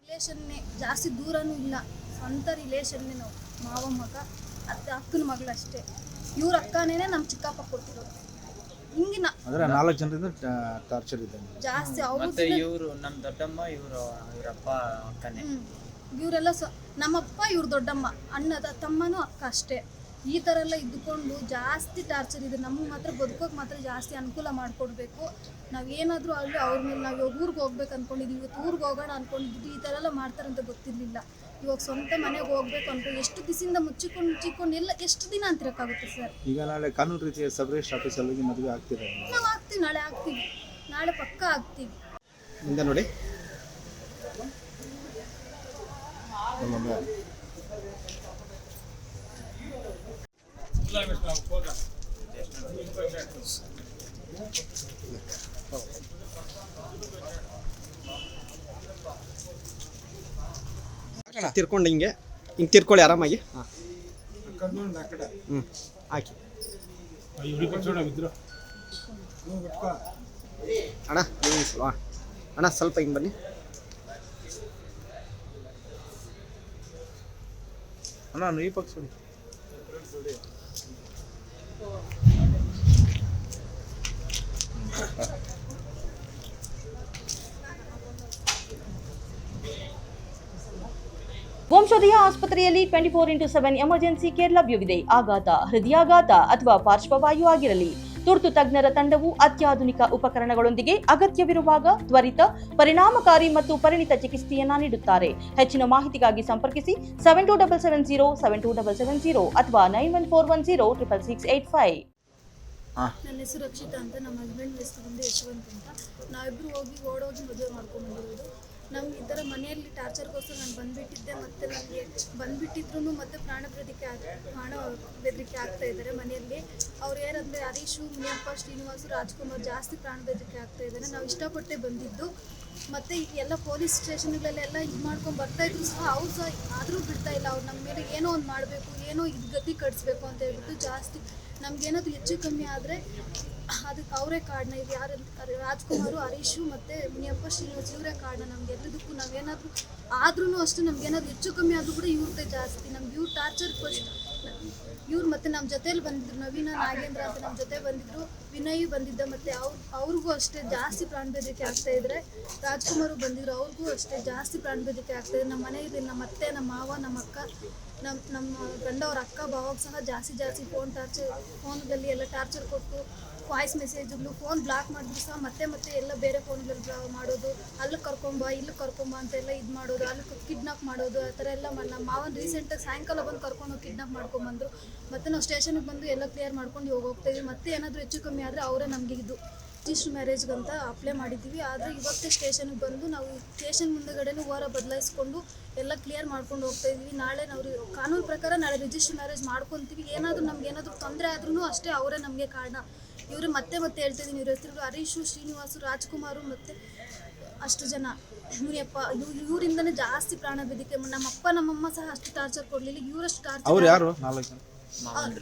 ರಿಲೇಷನ್ನೇ ಜಾಸ್ತಿ ದೂರನೂ ಇಲ್ಲ, ಸ್ವಂತ ರಿಲೇಷನ್ನೇ. ನಾವು ಮಾವ ಮಗ ಅಕ್ಕನ ಮಗಳು ಅಷ್ಟೇ. ಇವ್ರ ಅಕ್ಕನೇ ನಮ್ಮ ಚಿಕ್ಕಪ್ಪ ಕೊಟ್ಟಿರೋದು. ಹಿಂಗಿನ ಅಂದ್ರೆ 4 ಜನರಿಂದ ಟಾರ್ಚರ್ ಇದೆ ಜಾಸ್ತಿ. ಮತ್ತೆ ಇವರು ನಮ್ಮ ದೊಡ್ಡಮ್ಮ, ಇವರಪ್ಪ ಅಕ್ಕನೇ. ಇವರೆಲ್ಲ ನಮ್ಮಪ್ಪ, ಇವ್ರ ದೊಡ್ಡಮ್ಮ, ಅಣ್ಣದ ತಮ್ಮನೂ ಅಕ್ಕ ಅಷ್ಟೇ. ಈ ಥರ ಎಲ್ಲ ಇದ್ದುಕೊಂಡು ಜಾಸ್ತಿ ಟಾರ್ಚರ್ ಇದೆ. ನಮಗೆ ಮಾತ್ರ ಬದುಕೋಕೆ ಮಾತ್ರ ಜಾಸ್ತಿ ಅನುಕೂಲ ಮಾಡಿಕೊಡ್ಬೇಕು. ನಾವೇನಾದರೂ ಅಲ್ಲಿ ಅವ್ರ ಮೇಲೆ ನಾವು ಊರಿಗೆ ಹೋಗ್ಬೇಕು ಅಂದ್ಕೊಂಡಿದ್ದೀವಿ, ಇವತ್ತು ಊರಿಗೆ ಹೋಗೋಣ ಅಂದ್ಕೊಂಡಿದ್ದೀವಿ. ಈ ಥರ ಎಲ್ಲ ಮಾಡ್ತಾರಂತ ಗೊತ್ತಿರಲಿಲ್ಲ. ಇವಾಗ ಸ್ವಂತ ಮನೆಗೆ ಹೋಗ್ಬೇಕು ಅಂದ್ಕೊಂಡು ಎಷ್ಟು ದಿವಸದಿಂದ ಮುಚ್ಚಿಕೊಂಡು ಎಲ್ಲ ಎಷ್ಟು ದಿನ ಅಂತಿರೋಕ್ಕಾಗುತ್ತೆ ಸರ್? ಈಗ ನಾಳೆ ಕಾನೂನು ರೀತಿಯ ಸಬ್ ರಿಜಿಸ್ಟ್ರಾರ್ ಆಫೀಸಲ್ಲಿ ಮದುವೆ ಆಗ್ತೀರಾ? ನಾವು ಆಗ್ತೀವಿ, ನಾಳೆ ಆಗ್ತೀವಿ, ನಾಳೆ ಪಕ್ಕ ಆಗ್ತೀವಿ. ಹಿಂದೆ ನೋಡಿ, ತಿರ್ಕೊಂಡು ಹಿಂಗೆ ತಿರ್ಕೊಳ್ಳಿ ಆರಾಮಾಗಿ. ಹಾಕಿ ಅಣ್ಣ, ಅಣ್ಣ ಸ್ವಲ್ಪ ಹಿಂಗೆ ಬನ್ನಿ ಅಣ್ಣ. ಈ ಪಕ್ಷ ವಂಶೋದಯ ಆಸ್ಪತ್ರೆಯಲ್ಲಿ 24x7 ಎಮರ್ಜೆನ್ಸಿ ಕೇರ್ ಲಭ್ಯವಿದೆ. ಆಘಾತ, ಹೃದಯಾಘಾತ ಅಥವಾ ಪಾರ್ಶ್ವವಾಯು ಆಗಿರಲಿ, ತುರ್ತು ತಜ್ಞರ ತಂಡವು ಅತ್ಯಾಧುನಿಕ ಉಪಕರಣಗಳೊಂದಿಗೆ ಅಗತ್ಯವಿರುವಾಗ ತ್ವರಿತ, ಪರಿಣಾಮಕಾರಿ ಮತ್ತು ಪರಿಣಿತ ಚಿಕಿತ್ಸೆಯನ್ನ ನೀಡುತ್ತಾರೆ. ಹೆಚ್ಚಿನ ಮಾಹಿತಿಗಾಗಿ ಸಂಪರ್ಕಿಸಿ 7277072770 ಅಥವಾ 9141066685. ನನ್ನ ಹೆಸರು ರಕ್ಷಿತಾ ಅಂತ, ನಮ್ಮ ಹಸ್ಬೆಂಡ್ ಹೆಸರು ಬಂದು ಯಶವಂತ್ ಅಂತ. ನಾವಿಬ್ಬರು ಓಡೋಗಿ ಮದುವೆ ಮಾಡ್ಕೊಂಡು ಬಂದಿರೋದು. ನಮ್ಗೆ ಈ ಥರ ಮನೆಯಲ್ಲಿ ಟಾರ್ಚರ್ಗೋಸ್ಕರ ನಾನು ಬಂದುಬಿಟ್ಟಿದ್ದೆ. ಮತ್ತು ನನಗೆ ಬಂದುಬಿಟ್ಟಿದ್ರು ಮತ್ತು ಪ್ರಾಣ ಬೆದರಿಕೆ ಆಗ್ತಾ ಇದ್ದಾರೆ ಮನೆಯಲ್ಲಿ. ಅವ್ರು ಏನಂದರೆ ಹರೀಶು, ಮುನಿಯಪ್ಪ, ಶ್ರೀನಿವಾಸು, ರಾಜ್ಕುಮಾರ್ ಜಾಸ್ತಿ ಪ್ರಾಣ ಬೆದರಿಕೆ ಆಗ್ತಾ ಇದ್ದಾರೆ. ನಾವು ಇಷ್ಟಪಟ್ಟೆ ಬಂದಿದ್ದು. ಮತ್ತು ಎಲ್ಲ ಪೊಲೀಸ್ ಸ್ಟೇಷನ್ಗಳಲ್ಲೆಲ್ಲ ಇದು ಮಾಡ್ಕೊಂಡು ಬರ್ತಾಯಿದ್ರು ಸಹ ಅವ್ರು ಸಹ ಆದರೂ ಬಿಡ್ತಾಯಿಲ್ಲ. ಅವ್ರು ನಮ್ಮ ಮೇಲೆ ಏನೋ ಒಂದು ಮಾಡಬೇಕು, ಏನೋ ಇದು ಗತಿ ಕಟ್ಟಿಸ್ಬೇಕು ಅಂತ ಹೇಳ್ಬಿಟ್ಟು ಜಾಸ್ತಿ ನಮಗೇನಾದರೂ ಹೆಚ್ಚು ಕಮ್ಮಿ ಆದರೆ ಅದಕ್ಕೆ ಅವರೇ ಕಾರಣ. ಇದು ಯಾರು? ರಾಜ್ಕುಮಾರು, ಹರೀಶು ಮತ್ತು ಮುನಿಯಪ್ಪ, ಶ್ರೀನಿವಾಸ್ ಇವರೇ ಕಾರಣ ನಮಗೆಲ್ಲದಕ್ಕೂ. ನಾವೇನಾದರೂ ಆದ್ರೂ ಅಷ್ಟೇ, ನಮಗೇನಾದ್ರು ಹೆಚ್ಚು ಕಮ್ಮಿ ಆದರೂ ಕೂಡ ಇವ್ರದ್ದೇ ಜಾಸ್ತಿ. ನಮ್ಗೆ ಇವ್ರು ಟಾರ್ಚರ್ ಫಸ್ಟ್. ಇವ್ರು ಮತ್ತು ನಮ್ಮ ಜೊತೇಲಿ ಬಂದಿದ್ರು, ನವೀನ, ನಾಗೇಂದ್ರ ಅಂತ ನಮ್ಮ ಜೊತೆ ಬಂದಿದ್ದರು. ವಿನಯ್ ಬಂದಿದ್ದ, ಮತ್ತು ಅವ್ರಿಗೂ ಅಷ್ಟೇ ಜಾಸ್ತಿ ಪ್ರಾಣ ಬೆದರಿಕೆ ಆಗ್ತಾಯಿದ್ರೆ. ರಾಜ್ಕುಮಾರು ಬಂದಿದ್ರು, ಅವ್ರಿಗೂ ಅಷ್ಟೇ ಜಾಸ್ತಿ ಪ್ರಾಣ ಬೆದರಿಕೆ ಆಗ್ತಾಯಿದೆ. ನಮ್ಮ ಮನೆಯಲ್ಲಿ ನಮ್ಮ ಅತ್ತೆ, ನಮ್ಮ ಮಾವ, ನಮ್ಮ ಅಕ್ಕ, ನಮ್ಮ ಗಂಡ ಅವ್ರ ಅಕ್ಕ ಬಾವಾಗ ಸಹ ಜಾಸ್ತಿ ಫೋನ್ಗಳಲ್ಲಿ ಎಲ್ಲ ಟಾರ್ಚರ್ ಕೊಟ್ಟು ವಾಯ್ಸ್ ಮೆಸೇಜ್ಗಳು, ಫೋನ್ ಬ್ಲಾಕ್ ಮಾಡಿದ್ರು ಸಹ ಮತ್ತೆ ಎಲ್ಲ ಬೇರೆ ಫೋನ್ಗಳು ಮಾಡೋದು, ಅಲ್ಲಿ ಕರ್ಕೊಂಬ ಇಲ್ಲಿ ಕರ್ಕೊಂಬ ಅಂತೆಲ್ಲ ಇದು ಮಾಡೋದು, ಅಲ್ಲಿ ಕಿಡ್ನಾಪ್ ಮಾಡೋದು, ಆ ಥರ ಎಲ್ಲ ನಮ್ಮ ಮಾವನ ರೀಸೆಂಟಾಗಿ ಸಾಯಂಕಾಲ ಬಂದು ಕರ್ಕೊಂಡು ಕಿಡ್ನಾಪ್ ಮಾಡ್ಕೊಂಬಂದರು. ಮತ್ತು ನಾವು ಸ್ಟೇಷನ್ಗೆ ಬಂದು ಎಲ್ಲ ಕ್ಲಿಯರ್ ಮಾಡ್ಕೊಂಡು ಹೋಗ್ತಾಯಿದ್ವಿ. ಮತ್ತೆ ಏನಾದರೂ ಹೆಚ್ಚು ಕಮ್ಮಿ ಆದರೆ ಅವರೇ ನಮಗೆ ಇದು ರಿಜಿಸ್ಟರ್ ಮ್ಯಾರೇಜ್ಗಂತ ಅಪ್ಲೈ ಮಾಡಿದ್ದೀವಿ. ಆದರೆ ಇವತ್ತೇ ಸ್ಟೇಷನ್ಗೆ ಬಂದು ನಾವು ಸ್ಟೇಷನ್ ಮುಂದೆಗಡೆನೂ ವಾರ ಬದಲಾಯಿಸ್ಕೊಂಡು ಎಲ್ಲ ಕ್ಲಿಯರ್ ಮಾಡ್ಕೊಂಡು ಹೋಗ್ತಾಯಿದ್ವಿ. ನಾಳೆ ನಾವು ಕಾನೂನು ಪ್ರಕಾರ ನಾಳೆ ರಿಜಿಸ್ಟರ್ ಮ್ಯಾರೇಜ್ ಮಾಡ್ಕೊತೀವಿ. ನಮಗೇನಾದರೂ ತೊಂದರೆ ಆದ್ರೂ ಅಷ್ಟೇ ಅವರೇ ನಮಗೆ ಕಾರಣ. ಇವರು ಮತ್ತೆ ಹೇಳ್ತಾಯಿದ್ದೀನಿ, ಇವ್ರ ಹೆಸರು ಹರೀಶು, ಶ್ರೀನಿವಾಸು, ರಾಜ್ಕುಮಾರು ಮತ್ತು ಅಷ್ಟು ಜನ ಮುನಿಯಪ್ಪ. ಇವರಿಂದನೇ ಜಾಸ್ತಿ ಪ್ರಾಣ ಬೆದರಿಕೆ. ನಮ್ಮಪ್ಪ ನಮ್ಮಮ್ಮ ಸಹ ಅಷ್ಟು ಟಾರ್ಚರ್ ಕೊಡಲಿಲ್ಲ, ಇವರಷ್ಟು ಟಾರ್ಚರ್. ಅವ್ರು ಯಾರು?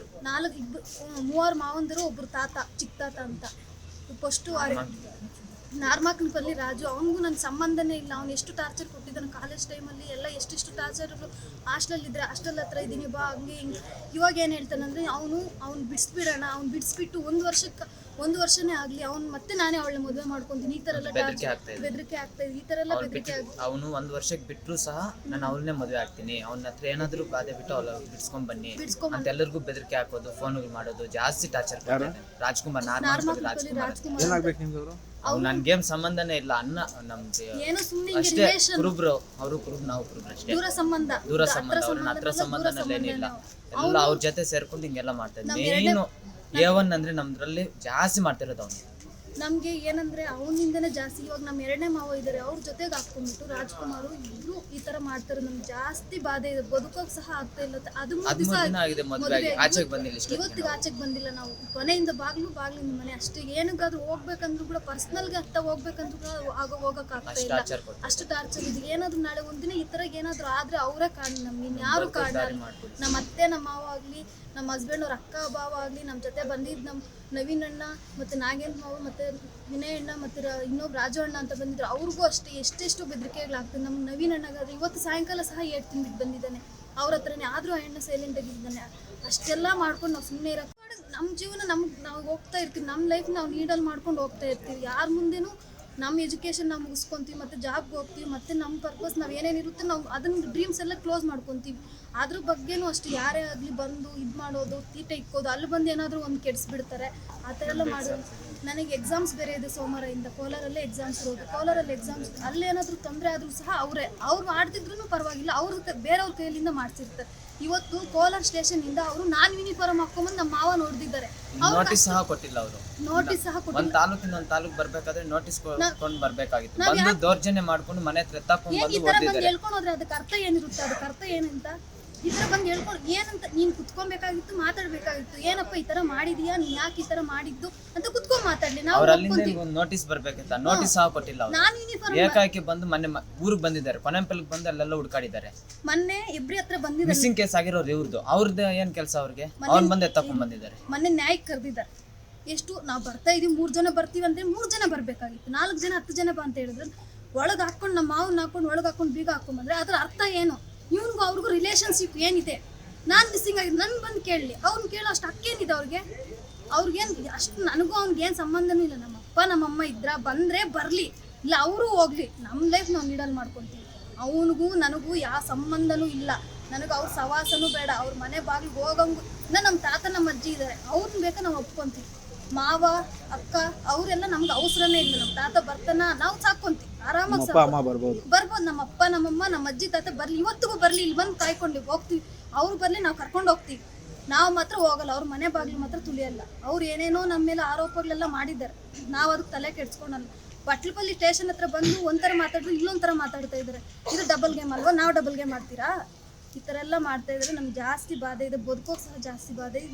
3 ಮಾವಂದರು, ಒಬ್ಬರು ತಾತ, ಚಿಕ್ಕ ತಾತ ಅಂತ. ಫಸ್ಟು ನಾರ್ಮಾಕ್ನಲ್ಲಿ ರಾಜು, ಅವನಿಗೂ ನನ್ನ ಸಂಬಂಧನೇ ಇಲ್ಲ. ಅವ್ನು ಎಷ್ಟು ಟಾರ್ಚರ್ ಕೊಟ್ಟಿದ್ದಾನೆ ಕಾಲೇಜ್ ಟೈಮಲ್ಲಿ ಎಲ್ಲ ಎಷ್ಟೆಷ್ಟು ಟಾರ್ಚರ್ಗಳು. ಹಾಸ್ಟೆಲಿದ್ದರೆ ಹಾಸ್ಟೆಲ್ ಹತ್ರ ಇದ್ದೀನಿ ಬಾ, ಹಂಗೆ ಹಿಂಗೆ. ಇವಾಗ ಏನು ಹೇಳ್ತಾನಂದರೆ ಅವ್ನು ಬಿಡಿಸ್ಬಿಡೋಣ, ಅವ್ನು ಬಿಡಿಸ್ಬಿಟ್ಟು ಒಂದು ವರ್ಷನೇ ಆಗಲಿ, ಅವ್ನು ಮತ್ತೆ ನಾನೇ ಅವಳನ್ನ ಮದುವೆ ಮಾಡ್ಕೊತೀನಿ. ಈ ಥರ ಎಲ್ಲ ಬೆದರಿಕೆ ಆಗ್ತಾಯಿದೆ. ಈ ಥರ ಎಲ್ಲ ಬೆದರಿಕೆ ಆಗ್ತದೆ. ಅವನು 1 ವರ್ಷಕ್ಕೆ ಬಿಟ್ಟರು ಸಹ ನಾನು ಅವಳನ್ನೇ ಮದುವೆ ಆಗ್ತೀನಿ, ಅವನ ಹತ್ರ ಏನಾದರೂ ಬಾಧೆ ಬಿಟ್ಟು ಅವಳು ಬಿಡಿಸ್ಕೊಂಡ್ ಬನ್ನಿ ಅಂತ ಎಲ್ಲರಿಗೂ ಬೆದರಿಕೆ ಹಾಕೋದು, ಫೋನ್ಗಳು ಮಾಡೋದು, ಜಾಸ್ತಿ ಟಾರ್ಚರ್ ಕೊಡ್ತಾನೆ ರಾಜ್ಕುಮಾರ್. ನನ್ಗೇನ್ ಸಂಬಂಧನೇ ಇಲ್ಲ, ಅನ್ನ ನಮ್ಗೆ ಅಷ್ಟೇ, ಕುರುಬ್ರು, ಅವರು ಕುರುಬ್, ನಾವು ಕುರುಬ್ರು ಅಷ್ಟೇ. ದೂರ ಸಂಬಂಧ, ಅವ್ರನ್ನ ಹತ್ರ ಸಂಬಂಧನಲ್ಲೇನಿಲ್ಲ. ಎಲ್ಲ ಅವ್ರ ಜೊತೆ ಸೇರ್ಕೊಂಡು ಹಿಂಗೆಲ್ಲ ಮಾಡ್ತಾ ಇದ್ದೆ. ಮೇಯ್ನು A1 ಅಂದ್ರೆ ನಮ್ದ್ರಲ್ಲಿ ಜಾಸ್ತಿ ಮಾಡ್ತಿರೋದು ಅವನು. ನಮಗೆ ಏನಂದರೆ ಅವನಿಂದನೇ ಜಾಸ್ತಿ. ಇವಾಗ ನಮ್ಮ ಎರಡನೇ ಮಾವ ಇದ್ದಾರೆ, ಅವ್ರ ಜೊತೆಗೆ ಹಾಕ್ಕೊಂಡ್ಬಿಟ್ಟು ರಾಜ್ಕುಮಾರು ಇಬ್ಬರು ಈ ಥರ ಮಾಡ್ತಾರೆ. ನಮ್ಗೆ ಜಾಸ್ತಿ ಬಾಧೆ ಇದೆ, ಬದುಕೋಕೆ ಸಹ ಆಗ್ತಾ ಇಲ್ಲ. ಅದು 3 ದಿವಸ ಇವತ್ತಿಗೆ ಆಚೆಗೆ ಬಂದಿಲ್ಲ ನಾವು. ಮನೆಯಿಂದ ಬಾಗಿಲಿಂದ ಮನೆ ಅಷ್ಟೇ. ಏನಕ್ಕಾದ್ರೂ ಹೋಗ್ಬೇಕಂದ್ರೂ ಕೂಡ ಪರ್ಸ್ನಲ್ಗೆ ಅಂತ ಹೋಗ್ಬೇಕಂದ್ರೂ ಕೂಡ ಹೋಗೋಕ್ಕಾಗ್ತಾ ಇಲ್ಲ. ಅಷ್ಟು ಟಾರ್ಚರ್ ಇದೆ. ಏನಾದರೂ ನಾಳೆ ಒಂದಿನ ಈ ಥರ ಏನಾದರೂ ಆದರೆ ಅವರೇ ಕಾರಣ, ನಮ್ಗೆ ಇನ್ಯಾರು ಕಾರಣ. ನಮ್ಮ ಅತ್ತೆ ನಮ್ಮ ಮಾವ ಆಗಲಿ, ನಮ್ಮ ಹಸ್ಬೆಂಡ್ ಅವ್ರ ಅಕ್ಕ ಭಾವ ಆಗಲಿ, ನಮ್ಮ ಜೊತೆ ಬಂದಿದ್ದು ನಮ್ಮ ನವೀನ್ ಅಣ್ಣ ಮತ್ತು ನಾಗೇಂದ್ರ ಮಾವ ಮತ್ತು ವಿನಯ್ ಅಣ್ಣ ಮತ್ತು ಇನ್ನೊಬ್ಬ ರಾಜು ಅಣ್ಣ ಅಂತ ಬಂದಿದ್ರು. ಅವ್ರಿಗೂ ಅಷ್ಟೇ ಎಷ್ಟೆಷ್ಟು ಬೆದರಿಕೆಗಳಾಗ್ತದೆ. ನಮ್ಮ ನವೀನ್ ಅಣ್ಣಗಾದ್ರೆ ಇವತ್ತು ಸಾಯಂಕಾಲ ಸಹ 8 ತಿಂಬಿಟ್ಟು ಬಂದಿದ್ದಾನೆ ಅವ್ರ ಹತ್ರನೇ. ಆದರೂ ಆ ಅಣ್ಣ ಸೈಲೆಂಟ್ ಆಗಿದ್ದಾನೆ. ಅಷ್ಟೆಲ್ಲ ಮಾಡ್ಕೊಂಡು ನಾವು ಸುಮ್ಮನೆ ಇರೋಕ್ಕೆ ನಮ್ಮ ಜೀವನ ನಾವು ಹೋಗ್ತಾ ಇರ್ತೀವಿ. ನಮ್ಮ ಲೈಫ್ ನಾವು ನೀಡಲ್ಲಿ ಮಾಡ್ಕೊಂಡು ಹೋಗ್ತಾ ಇರ್ತೀವಿ. ಯಾರ ಮುಂದೆನೂ ನಮ್ಮ ಎಜುಕೇಷನ್ ನಾವು ಮುಗಿಸ್ಕೊತೀವಿ, ಮತ್ತು ಜಾಬ್ಗೆ ಹೋಗ್ತೀವಿ, ಮತ್ತು ನಮ್ಮ ಪರ್ಪಸ್ ನಾವು ಏನೇನಿರುತ್ತೆ ನಾವು ಅದನ್ನು ಡ್ರೀಮ್ಸ್ ಎಲ್ಲ ಕ್ಲೋಸ್ ಮಾಡ್ಕೊತೀವಿ. ಅದ್ರ ಬಗ್ಗೆನೂ ಅಷ್ಟು ಯಾರೇ ಆಗಲಿ ಬಂದು ಇದು ಮಾಡೋದು, ತೀಟ ಇಕ್ಕೋದು, ಅಲ್ಲಿ ಬಂದು ಏನಾದರೂ ಒಂದು ಕೆಡಿಸ್ಬಿಡ್ತಾರೆ. ಆ ಥರ ಎಲ್ಲ ಮಾಡೋದು. ನನಗೆ ಎಕ್ಸಾಮ್ಸ್ ಬೇರೆ ಇದೆ ಸೋಮವಾರದಿಂದ. ಕೋಲಾರಲ್ಲೇ ಎಕ್ಸಾಮ್ಸ್ ಇರೋದು. ಕೋಲಾರಲ್ಲಿ ಎಕ್ಸಾಮ್ಸ್ ಅಲ್ಲೇನಾದರೂ ತೊಂದರೆ ಆದರೂ ಸಹ ಅವ್ರು ಮಾಡ್ತಿದ್ರು ಪರವಾಗಿಲ್ಲ, ಬೇರೆಯವ್ರ ಕೈಯಲ್ಲಿಂದ ಮಾಡಿಸಿರ್ತಾರೆ. ಇವತ್ತು ಕೋಲಾರ ಸ್ಟೇಷನಿಂದ ಅವರು ನಾನು ಯೂನಿಫಾರ್ಮ್ ಹಾಕೊಂಬಂದು ನಮ್ಮ ಮಾವ ನೋಡ್ದಿದ್ದಾರೆ. ನೋಟಿಸ್ ಸಹ ಕೊಟ್ಟಿಲ್ಲ ಅವರು. ನೋಟಿಸ್ ಸಹ ಒಂದು ತಾಲೂಕಿನ ಒಂದು ತಾಲೂಕು ಬರ್ಬೇಕಾದ್ರೆ ನೋಟಿಸ್ ಕೊಟ್ಟು ಬರ್ಬೇಕಾಗಿತ್ತು. ಬಂದು ದೌರ್ಜನ್ಯ ಮಾಡ್ಕೊಂಡು ಮನೆ ಹತ್ರ ಎತ್ತಾಕೊಂಡು ಈ ತರ ಬಂದು ಹೇಳ್ಕೊಂಡು ಹೋದ್ರೆ ಅದಕ್ಕೆ ಅರ್ಥ ಏನಿರುತ್ತೆ? ಅದಕ್ಕೆ ಅರ್ಥ ಏನಂತ ಈ ತರ ಬಂದು ಹೇಳ್ಕೊಂಡು ಏನಂತ ನೀನು ಕುತ್ಕೊಬೇಕಾಗಿತ್ತು, ಮಾತಾಡ್ಬೇಕಾಗಿತ್ತು. ಏನಪ್ಪ ಈ ತರ ಮಾಡಿದೀಯಾ, ನೀನ್ ಯಾಕೆ ಈ ತರ ಮಾಡಿದ್ದು ಅಂತ ಕುತ್ಕೊಂಡ್ ಮಾತಾಡ್ಲಿ. ನಾವು ಅಲ್ಲಿಂದ ನೋಟಿಸ್ ಬರ್ಬೇಕಿತ್ತ, ನೋಟಿಸ್ ಸಹ ಕೊಟ್ಟಿಲ್ಲ ಅವರು. ನಾನು ಯೂನಿಫಾರ್ಮ್ ಏಕಾಏಕಿ ಬಂದು ಮೊನ್ನೆ ಊರಿಗೆ ಬಂದಿದ್ದಾರೆ, ಕೊನೆಂಪಲ್ಗೆ ಬಂದು ಅಲ್ಲೆಲ್ಲ ಹುಡುಕಾಡಿದ್ದಾರೆ. ಮೊನ್ನೆ ಇಬ್ರಿ ಹತ್ರ ಬಂದಿದ್ದಾರೆ. ಮಿಸ್ಸಿಂಗ್ ಕೇಸ್ ಆಗಿರೋರು ಇವ್ರದ್ದು. ಅವ್ರದ್ದು ಏನ್ ಕೆಲಸ? ಅವ್ರಿಗೆ ಅವ್ರು ಬಂದು ಎತ್ತಾಕೊಂಡ್ ಬಂದಿದ್ದಾರೆ. ಮೊನ್ನೆ ನ್ಯಾಯಕ್ಕೆ ಕರೆದಿದ್ದಾರೆ. ಎಷ್ಟು ನಾವು ಬರ್ತಾ ಇದೀವಿ, 3 ಜನ ಬರ್ತೀವಿ ಅಂತ 3 ಜನ ಬರ್ಬೇಕಾಗಿತ್ತು. 4 ಜನ 10 ಜನ ಬಾ ಅಂತ ಹೇಳಿದ್ರೆ ಒಳಗೆ ಹಾಕೊಂಡು ನಮ್ಮ ಮಾವನ್ನ ಹಾಕೊಂಡು ಒಳಗೆ ಹಾಕೊಂಡು ಬೀಗ ಹಾಕೊಂಡ್ಬಂದ್ರೆ ಅದ್ರ ಅರ್ಥ ಏನು? ಇವ್ನಿಗೂ ಅವ್ರಿಗೂ ರಿಲೇಷನ್ಶಿಪ್ ಏನಿದೆ? ನಾನು ಮಿಸ್ಸಿಂಗ್ ಆಗಿದ್ದು ನನ್ಗೆ ಬಂದು ಕೇಳಲಿ. ಅವ್ನು ಕೇಳೋ ಅಷ್ಟು ಹಕ್ಕೇನಿದೆ ಅವ್ರಿಗೇನು ಅಷ್ಟು? ನನಗೂ ಅವ್ನಿಗೇನು ಸಂಬಂಧನೂ ಇಲ್ಲ. ನಮ್ಮ ಅಪ್ಪ ನಮ್ಮಮ್ಮ ಇದ್ರ ಬಂದರೆ ಬರಲಿ, ಇಲ್ಲ ಅವರು ಹೋಗ್ಲಿ. ನಮ್ಮ ಲೈಫ್ ನಾವು ನೀಡಲ್ಲಿ ಮಾಡ್ಕೊತೀವಿ. ಅವನಿಗೂ ನನಗೂ ಯಾವ ಸಂಬಂಧನೂ ಇಲ್ಲ. ನನಗೆ ಅವ್ರ ಸವಾಸನೂ ಬೇಡ. ಅವ್ರ ಮನೆ ಬಾಗಿಲಿಗೆ ಹೋಗಂಗೂ ಇನ್ನು ನಮ್ಮ ತಾತ ನಮ್ಮ ಅಜ್ಜಿ ಇದ್ದಾರೆ, ಅವ್ರನ್ನ ಬೇಕಾ ನಾವು ಒಪ್ಕೊತೀವಿ. ಮಾವ ಅಕ್ಕ ಅವರೆಲ್ಲ ನಮ್ಗೆ ಅವಸರನೇ ಇಲ್ಲ. ನಮ್ಮ ತಾತ ಬರ್ತಾನ ನಾವು ಸಾಕೊಂತೀವಿ ಆರಾಮಾಗಿ ಬರ್ಬೋದು. ನಮ್ಮ ಅಪ್ಪ ನಮ್ಮಮ್ಮ ನಮ್ಮ ಅಜ್ಜಿ ತಾತ ಬರ್ಲಿ, ಇವತ್ತಿಗೂ ಬರ್ಲಿ, ಇಲ್ಲಿ ಬಂದು ಕಾಯ್ಕೊಂಡು ಹೋಗ್ತೀವಿ. ಅವ್ರು ಬರ್ಲಿ, ನಾವು ಕರ್ಕೊಂಡು ಹೋಗ್ತೀವಿ. ನಾವು ಮಾತ್ರ ಹೋಗಲ್ಲ. ಅವ್ರ ಮನೆ ಬಾಗಿಲು ಮಾತ್ರ ತುಳಿಯಲ್ಲ. ಅವ್ರು ಏನೇನೋ ನಮ್ಮ ಮೇಲೆ ಆರೋಪಗಳೆಲ್ಲ ಮಾಡಿದ್ದಾರೆ, ನಾವು ಅದಕ್ಕೆ ತಲೆ ಕೆಡ್ಸ್ಕೊಳಲ್ಲ. ಬಟ್ಲಪಲ್ಲಿ ಸ್ಟೇಷನ್ ಹತ್ರ ಬಂದು ಒಂಥರ ಮಾತಾಡಿದ್ರು ಇಲ್ಲೊಂಥರ ಮಾತಾಡ್ತಾ ಇದ್ದಾರೆ. ಇದು ಡಬಲ್ ಗೇಮ್ ಅಲ್ವಾ? ನಾವು ಡಬಲ್ ಗೇಮ್ ಮಾಡ್ತೀರಾ? ಈ ಥರ ಎಲ್ಲ ಮಾಡ್ತಾ ಇದ್ದಾರೆ. ನಮ್ಗೆ ಜಾಸ್ತಿ ಬಾಧೆ ಇದೆ, ಬದುಕೋಕೆ ಸಹ ಜಾಸ್ತಿ ಬಾಧೆ ಇದೆ.